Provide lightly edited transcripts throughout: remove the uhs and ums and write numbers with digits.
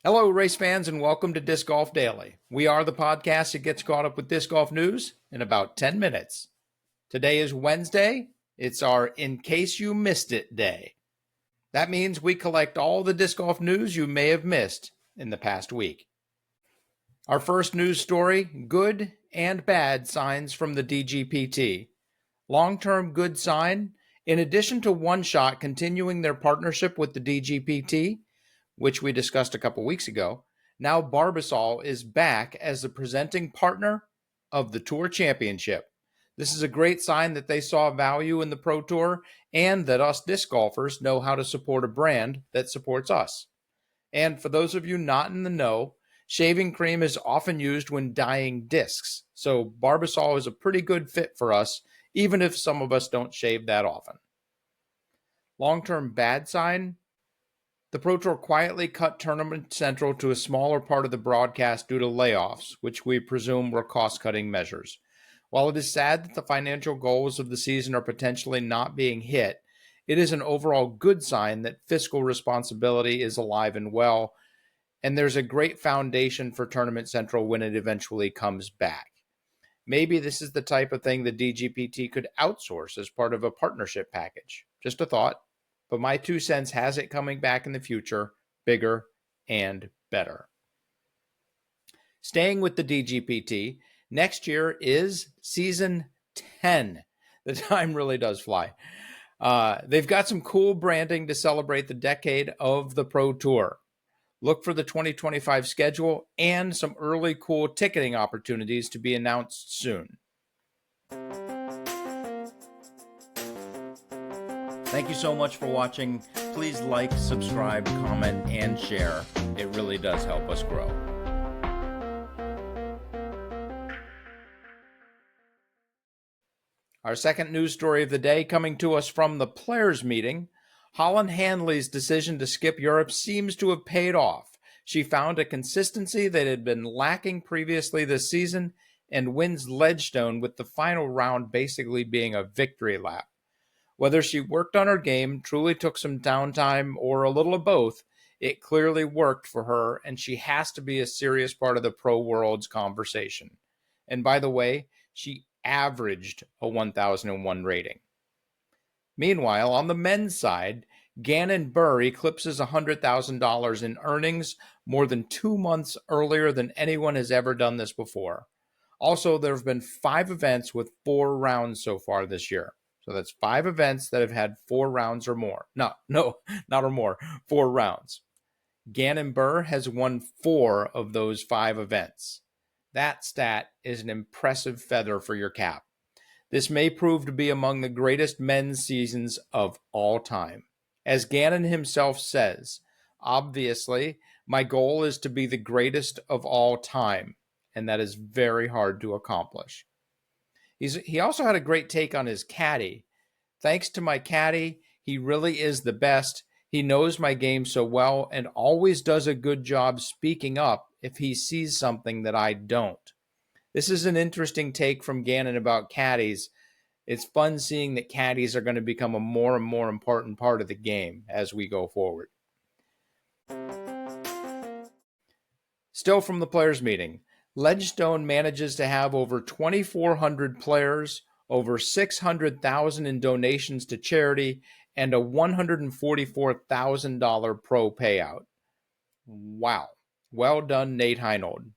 Hello, race fans, and welcome to Disc Golf Daily. We are the podcast that gets caught up with disc golf news in about 10 minutes. Today is Wednesday. It's our In Case You Missed It day. That means we collect all the disc golf news you may have missed in the past week. Our first news story, good and bad signs from the DGPT. Long-term good sign, in addition to One Shot continuing their partnership with the DGPT, which we discussed a couple weeks ago, now Barbasol is back as the presenting partner of the Tour Championship. This is a great sign that they saw value in the Pro Tour and that us disc golfers know how to support a brand that supports us. And for those of you not in the know, shaving cream is often used when dyeing discs, so Barbasol is a pretty good fit for us, even if some of us don't shave that often. Long-term bad sign, the Pro Tour quietly cut Tournament Central to a smaller part of the broadcast due to layoffs, which we presume were cost-cutting measures. While it is sad that the financial goals of the season are potentially not being hit, it is an overall good sign that fiscal responsibility is alive and well, and there's a great foundation for Tournament Central when it eventually comes back. Maybe this is the type of thing the DGPT could outsource as part of a partnership package. Just a thought. But my 2 cents has it coming back in the future, bigger and better. Staying with the DGPT, next year is season 10. The time really does fly. They've got some cool branding to celebrate the decade of the Pro Tour. Look for the 2025 schedule and some early cool ticketing opportunities to be announced soon. Thank you so much for watching. Please like, subscribe, comment, and share. It really does help us grow. Our second news story of the day coming to us from the players' meeting. Holland Hanley's decision to skip Europe seems to have paid off. She found a consistency that had been lacking previously this season and wins Ledgestone, with the final round basically being a victory lap. Whether she worked on her game, truly took some downtime, or a little of both, it clearly worked for her, and she has to be a serious part of the pro world's conversation. And by the way, she averaged a 1001 rating. Meanwhile, on the men's side, Ganon Burr eclipses $100,000 in earnings more than 2 months earlier than anyone has ever done this before. Also, there have been 5 events with 4 rounds so far this year. So that's 5 events that have had 4 rounds or more. No, not or more, 4 rounds. Ganon Burr has won 4 of those 5 events. That stat is an impressive feather for your cap. This may prove to be among the greatest men's seasons of all time. As Gannon himself says, obviously, my goal is to be the greatest of all time, and that is very hard to accomplish. He also had a great take on his caddy. Thanks to my caddy, he really is the best. He knows my game so well and always does a good job speaking up if he sees something that I don't. This is an interesting take from Gannon about caddies. It's fun seeing that caddies are going to become a more and more important part of the game as we go forward. Still from the players' meeting, Ledgestone manages to have over 2,400 players, over $600,000 in donations to charity, and a $144,000 pro payout. Wow. Well done, Nate Heinold.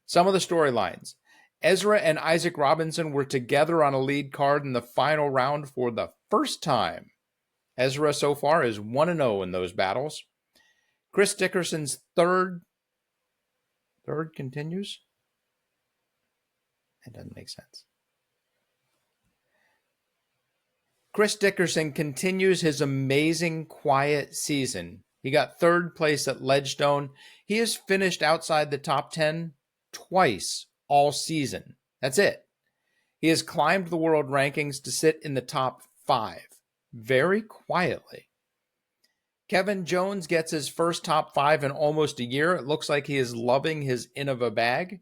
Some of the storylines. Ezra and Isaac Robinson were together on a lead card in the final round for the first time. Ezra so far is 1-0 in those battles. Chris Dickerson's third continues? That doesn't make sense. Chris Dickerson continues his amazing quiet season. He got 3rd place at Ledgestone. He has finished outside the top 10 twice all season. That's it. He has climbed the world rankings to sit in the top 5, very quietly. Kevin Jones gets his first top 5 in almost a year. It looks like he is loving his Innova bag.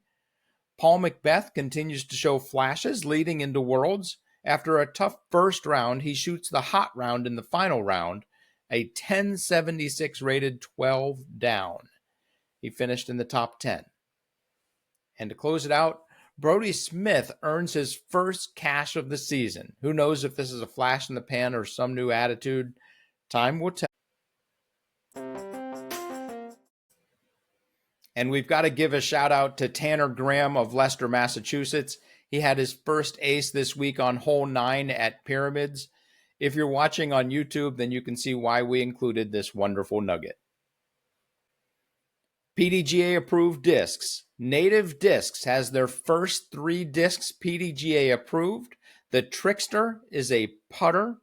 Paul Macbeth continues to show flashes leading into Worlds. After a tough first round, he shoots the hot round in the final round, a 1076 rated 12 down. He finished in the top 10. And to close it out, Brody Smith earns his first cash of the season. Who knows if this is a flash in the pan or some new attitude? Time will tell. And we've got to give a shout out to Tanner Graham of Leicester, Massachusetts. He had his first ace this week on hole 9 at Pyramids. If you're watching on YouTube, then you can see why we included this wonderful nugget. PDGA-approved discs. Native Discs has their first 3 discs PDGA approved. The Trickster is a putter.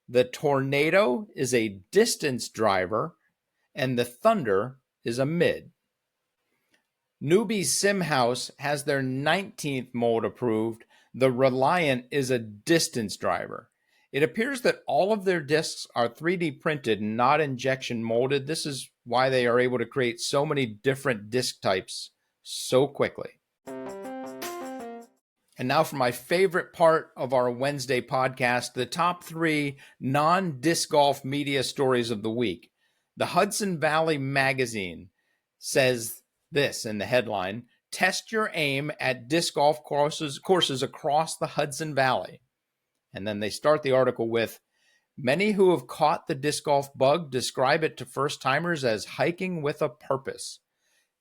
The Tornado is a distance driver. And the Thunder is a mid. Newbie's SimHouse has their 19th mold approved. The Reliant is a distance driver. It appears that all of their discs are 3D printed and not injection molded. This is why they are able to create so many different disc types so quickly. And now for my favorite part of our Wednesday podcast, the top 3 non-disc golf media stories of the week. The Hudson Valley Magazine says this in the headline: test your aim at disc golf courses across the Hudson Valley. And then they start the article with, many who have caught the disc golf bug describe it to first-timers as hiking with a purpose.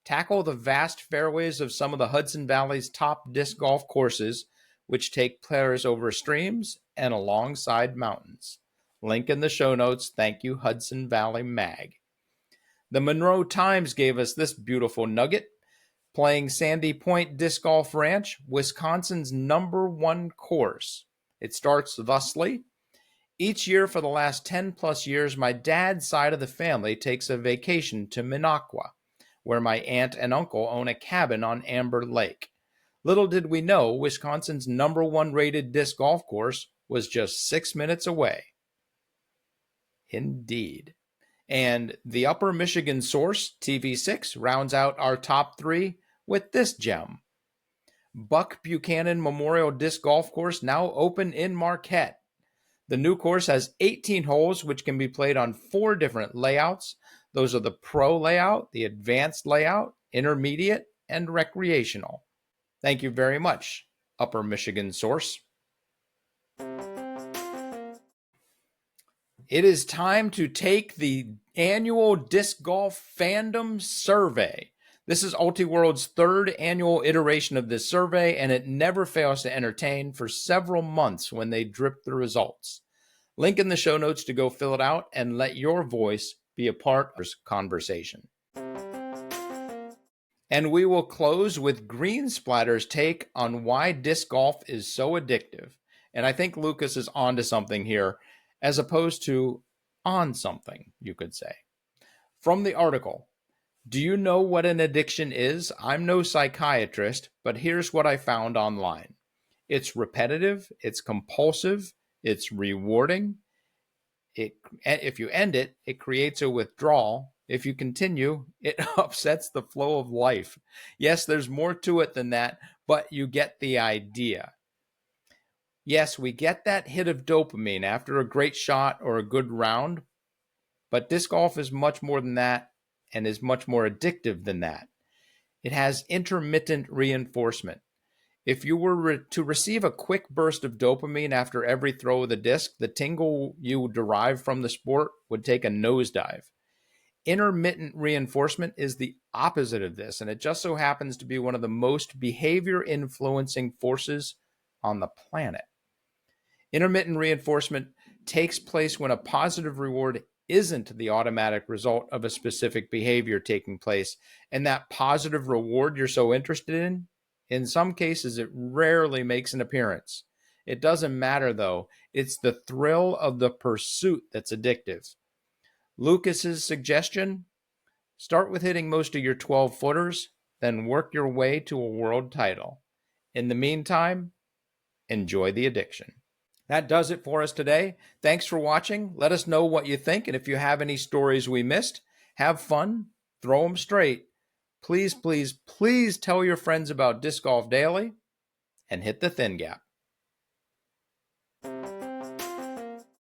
Tackle the vast fairways of some of the Hudson Valley's top disc golf courses, which take players over streams and alongside mountains. Link in the show notes. Thank you, Hudson Valley Mag. The Monroe Times gave us this beautiful nugget. Playing Sandy Point Disc Golf Ranch, Wisconsin's #1 course. It starts thusly. Each year for the last 10 plus years, my dad's side of the family takes a vacation to Minocqua, where my aunt and uncle own a cabin on Amber Lake. Little did we know, Wisconsin's #1 rated disc golf course was just 6 minutes away. Indeed. And the Upper Michigan Source, TV6, rounds out our top 3 with this gem. Buck Buchanan Memorial Disc Golf Course now open in Marquette. The new course has 18 holes, which can be played on 4 different layouts. Those are the pro layout, the advanced layout, intermediate, and recreational. Thank you very much, Upper Michigan Source. It is time to take the annual Disc Golf Fandom Survey. This is Ultiworld's 3rd annual iteration of this survey, and it never fails to entertain for several months when they drip the results. Link in the show notes to go fill it out and let your voice be a part of this conversation. And we will close with Green Splatter's take on why disc golf is so addictive. And I think Lucas is onto something here, as opposed to on something, you could say. From the article, do you know what an addiction is? I'm no psychiatrist, but here's what I found online. It's repetitive, it's compulsive, it's rewarding. If you end it, it creates a withdrawal. If you continue, it upsets the flow of life. Yes, there's more to it than that, but you get the idea. Yes, we get that hit of dopamine after a great shot or a good round, but disc golf is much more than that and is much more addictive than that. It has intermittent reinforcement. If you were to receive a quick burst of dopamine after every throw of the disc, the tingle you derive from the sport would take a nosedive. Intermittent reinforcement is the opposite of this, and it just so happens to be one of the most behavior-influencing forces on the planet. Intermittent reinforcement takes place when a positive reward isn't the automatic result of a specific behavior taking place, and that positive reward you're so interested in some cases, it rarely makes an appearance. It doesn't matter, though. It's the thrill of the pursuit that's addictive. Lucas's suggestion, start with hitting most of your 12-footers, then work your way to a world title. In the meantime, enjoy the addiction. That does it for us today. Thanks for watching. Let us know what you think, and if you have any stories we missed, have fun, throw them straight. Please, please, please tell your friends about Disc Golf Daily and hit the thin gap.